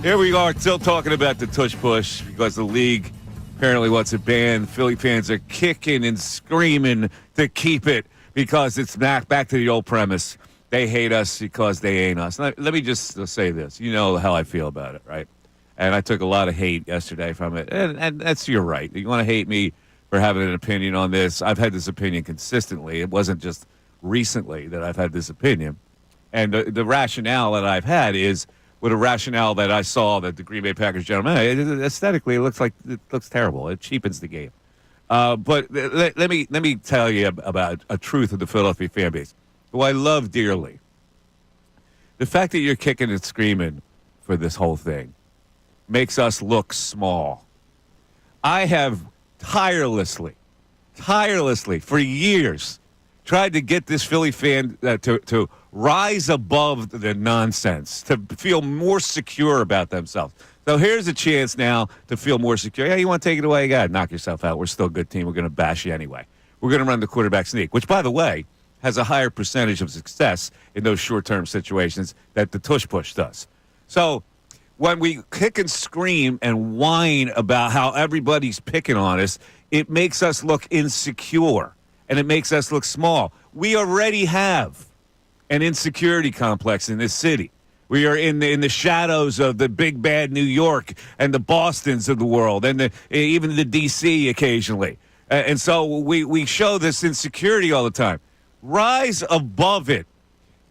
Here we are still talking about the Tush Push because the league apparently wants it banned. Philly fans are kicking and screaming to keep it because it's back to the old premise. They hate us because they ain't us. Let me just say this. You know how I feel about it, right? And I took a lot of hate yesterday from it. And that's your right. You want to hate me for having an opinion on this. I've had this opinion consistently. It wasn't just recently that I've had this opinion. And the rationale that I've had is with a rationale that I saw that the Green Bay Packers gentleman, aesthetically, it looks terrible. It cheapens the game. But let me tell you about a truth of the Philadelphia fan base, who I love dearly. The fact that you're kicking and screaming for this whole thing makes us look small. I have tirelessly, for years, tried to get this Philly fan to rise above the nonsense, to feel more secure about themselves. So here's a chance now to feel more secure. Yeah, you want to take it away? You got to knock yourself out. We're still a good team. We're going to bash you anyway. We're going to run the quarterback sneak, which, by the way, has a higher percentage of success in those short-term situations that the Tush Push does. So when we kick and scream and whine about how everybody's picking on us, it makes us look insecure, and it makes us look small. We already have an insecurity complex in this city. We are in the shadows of the big bad New York and the Bostons of the world, and even the D.C. occasionally. And so we show this insecurity all the time. Rise above it.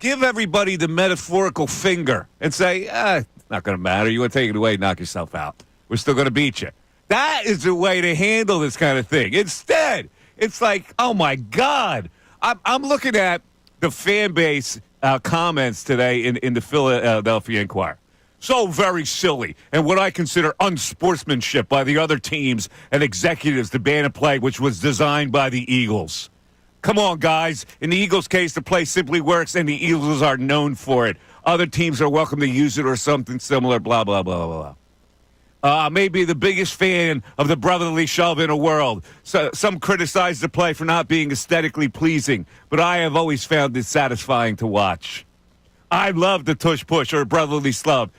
Give everybody the metaphorical finger and say, it's not going to matter. You want to take it away, knock yourself out. We're still going to beat you. That is the way to handle this kind of thing. Instead, it's like, oh, my God. I'm looking at the fan base comments today in the Philadelphia Inquirer. So very silly, and what I consider unsportsmanship by the other teams and executives to ban a play which was designed by the Eagles. Come on, guys. In the Eagles' case, the play simply works, and the Eagles are known for it. Other teams are welcome to use it or something similar, blah, blah, blah, blah, blah. Maybe the biggest fan of the brotherly shove in the world. So, some criticize the play for not being aesthetically pleasing, but I have always found it satisfying to watch. I love the Tush Push or brotherly shove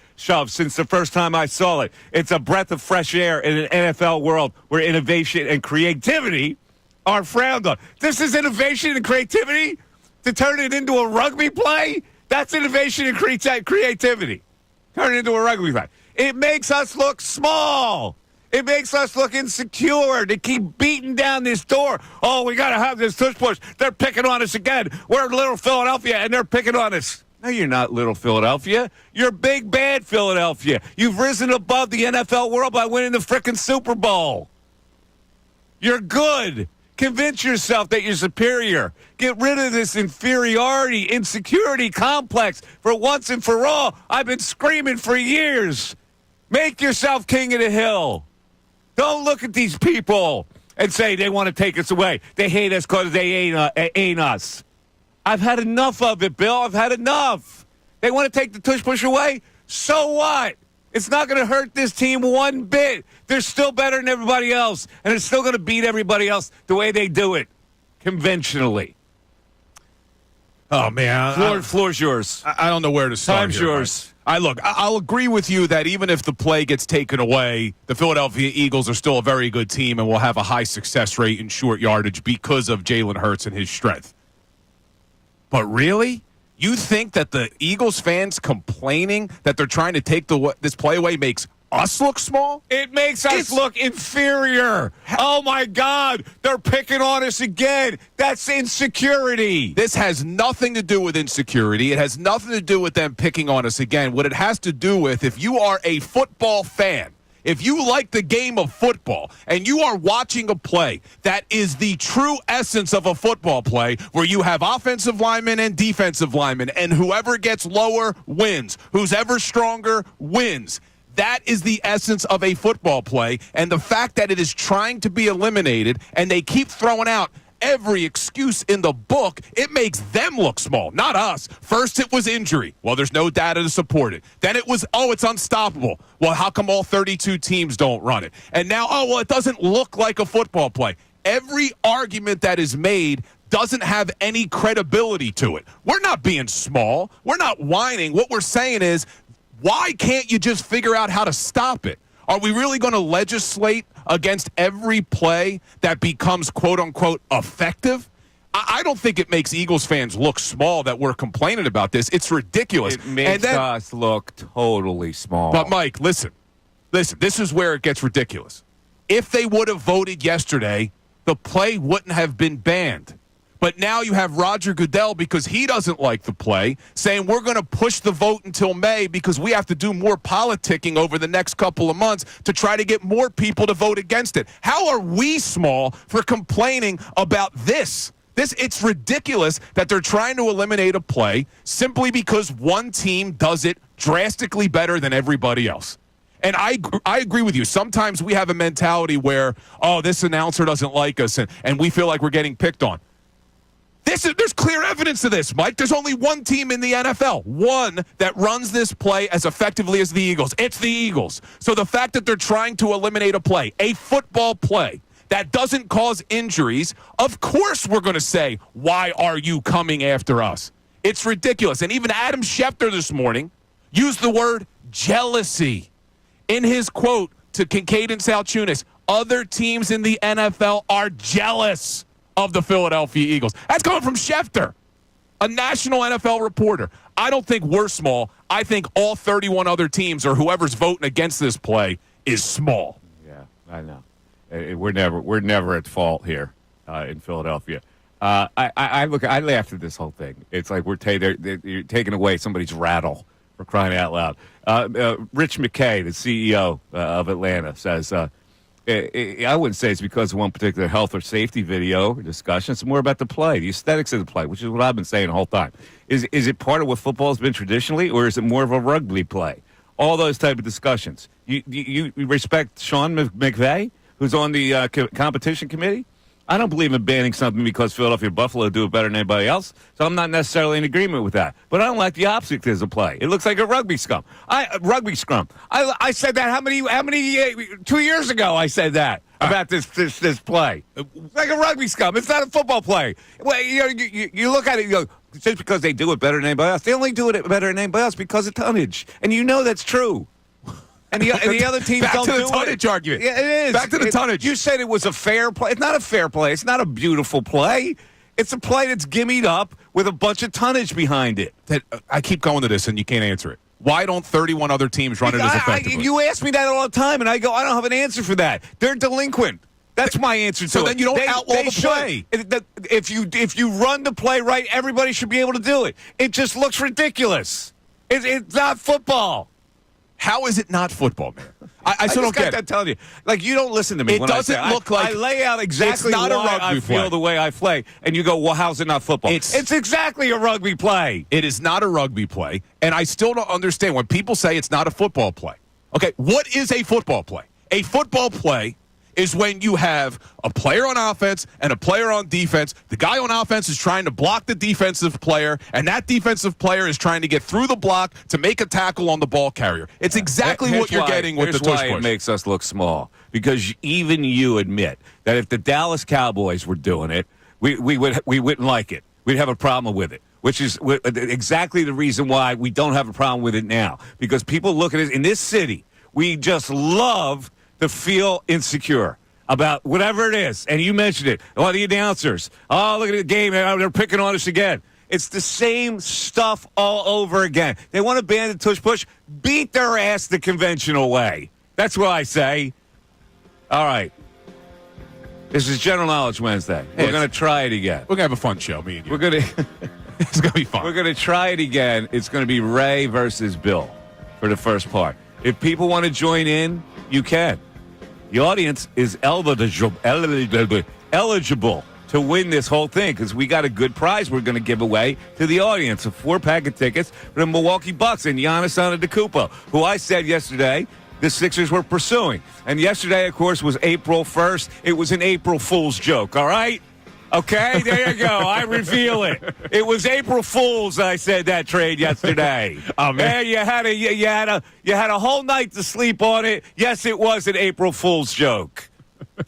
since the first time I saw it. It's a breath of fresh air in an NFL world where innovation and creativity are frowned on. This is innovation and creativity? To turn it into a rugby play? That's innovation and creativity. Turn it into a rugby play. It makes us look small. It makes us look insecure to keep beating down this door. Oh, we got to have this Tush Push. They're picking on us again. We're little Philadelphia, and they're picking on us. No, you're not little Philadelphia. You're big, bad Philadelphia. You've risen above the NFL world by winning the frickin' Super Bowl. You're good. Convince yourself that you're superior. Get rid of this inferiority, insecurity complex for once and for all. I've been screaming for years. Make yourself king of the hill. Don't look at these people and say they want to take us away. They hate us because they ain't us. I've had enough of it, Bill. I've had enough. They want to take the Tush Push away? So what? It's not going to hurt this team one bit. They're still better than everybody else, and it's still going to beat everybody else the way they do it, conventionally. Oh, man. Floor's yours. I don't know where to start. Time's yours. I'll agree with you that even if the play gets taken away, the Philadelphia Eagles are still a very good team and will have a high success rate in short yardage because of Jalen Hurts and his strength. But really? You think that the Eagles fans complaining that they're trying to take this play away makes us look small? It makes us look inferior. Oh, my God. They're picking on us again. That's insecurity. This has nothing to do with insecurity. It has nothing to do with them picking on us again. What it has to do with, if you are a football fan, if you like the game of football and you are watching a play that is the true essence of a football play where you have offensive linemen and defensive linemen and whoever gets lower wins, who's ever stronger wins. That is the essence of a football play, and the fact that it is trying to be eliminated and they keep throwing out every excuse in the book, it makes them look small, not us. First it was injury. Well, there's no data to support it. Then it was, it's unstoppable. Well, how come all 32 teams don't run it? And now, it doesn't look like a football play. Every argument that is made doesn't have any credibility to it. We're not being small. We're not whining. What we're saying is Why can't you just figure out how to stop it? Are we really going to legislate against every play that becomes, quote-unquote, effective? I don't think it makes Eagles fans look small that we're complaining about this. It's ridiculous. It makes us look totally small. But, Mike, listen. This is where it gets ridiculous. If they would have voted yesterday, the play wouldn't have been banned. But now you have Roger Goodell, because he doesn't like the play, saying we're going to push the vote until May because we have to do more politicking over the next couple of months to try to get more people to vote against it. How are we small for complaining about this? It's ridiculous that they're trying to eliminate a play simply because one team does it drastically better than everybody else. And I agree with you. Sometimes we have a mentality where, oh, this announcer doesn't like us, and we feel like we're getting picked on. There's clear evidence of this, Mike. There's only one team in the NFL, one that runs this play as effectively as the Eagles. It's the Eagles. So the fact that they're trying to eliminate a play, a football play, that doesn't cause injuries, of course we're going to say, why are you coming after us? It's ridiculous. And even Adam Schefter this morning used the word jealousy in his quote to Kincade and Salciunas. Other teams in the NFL are jealous of the Philadelphia Eagles. That's coming from Schefter, a national NFL reporter. I don't think we're small. I think all 31 other teams or whoever's voting against this play is small. Yeah, I know. We're never at fault here in Philadelphia. I laughed at this whole thing. It's like you're taking away somebody's rattle, for crying out loud. Rich McKay, the CEO of Atlanta, says, I wouldn't say it's because of one particular health or safety video or discussion. It's more about the play, the aesthetics of the play, which is what I've been saying the whole time. Is it part of what football has been traditionally, or is it more of a rugby play? All those type of discussions. You respect Sean McVay, who's on the competition committee? I don't believe in banning something because Philadelphia Buffalo do it better than anybody else, so I'm not necessarily in agreement with that. But I don't like the opposite as a play. It looks like a rugby scrum. Rugby scrum. I said that how many 2 years ago I said that about this play. It's like a rugby scrum. It's not a football play. Well, you look at it, you go, just because they do it better than anybody else. They only do it better than anybody else because of tonnage. And you know that's true. And the other teams don't do it. Back to the tonnage argument. Yeah, it is. Back to the tonnage. You said it was a fair play. It's not a fair play. It's not a beautiful play. It's a play that's gimmied up with a bunch of tonnage behind it. I keep going to this, and you can't answer it. Why don't 31 other teams run it as effectively? You ask me that all the time, and I go, I don't have an answer for that. They're delinquent. That's my answer to it. So then you don't outlaw the play. If you run the play right, everybody should be able to do it. It just looks ridiculous. It's not football. How is it not football, man? I still don't get it. I'm telling you. Like, you don't listen to me. It when doesn't I say, look like I lay out exactly it's not why a rugby I feel play. the way I play, and you go, well, how's it not football? It's exactly a rugby play. It is not a rugby play, and I still don't understand when people say it's not a football play. Okay, what is a football play? A football play is when you have a player on offense and a player on defense. The guy on offense is trying to block the defensive player, and that defensive player is trying to get through the block to make a tackle on the ball carrier. It's exactly what you're getting with the tush push. It makes us look small, because even you admit that if the Dallas Cowboys were doing it, we wouldn't like it. We'd have a problem with it, which is exactly the reason why we don't have a problem with it now, because people look at it in this city. We just love to feel insecure about whatever it is. And you mentioned it. Oh, the announcers. Oh, look at the game. They're picking on us again. It's the same stuff all over again. They want to ban the tush push. Beat their ass the conventional way. That's what I say. All right. This is General Knowledge Wednesday. We're going to try it again. We're going to have a fun show, me and you. We're going to... It's going to be fun. We're going to try it again. It's going to be Ray versus Bill for the first part. If people want to join in, you can. The audience is eligible to win this whole thing, because we got a good prize we're going to give away to the audience, a 4-pack of tickets for the Milwaukee Bucks and Giannis Antetokounmpo, who I said yesterday the Sixers were pursuing. And yesterday, of course, was April 1st. It was an April Fool's joke, all right? Okay, there you go. I reveal it. It was April Fool's. I said that trade yesterday. Oh man, you had a whole night to sleep on it. Yes, it was an April Fool's joke.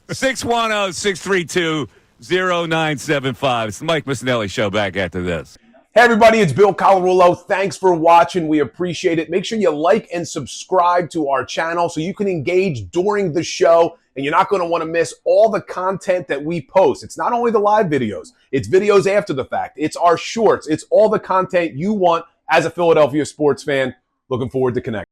610-632-0975. It's the Mike Missanelli Show. Back after this. Hey everybody, it's Bill Colarulo. Thanks for watching. We appreciate it. Make sure you like and subscribe to our channel so you can engage during the show, and you're not going to want to miss all the content that we post. It's not only the live videos, it's videos after the fact. It's our shorts. It's all the content you want as a Philadelphia sports fan. Looking forward to connecting.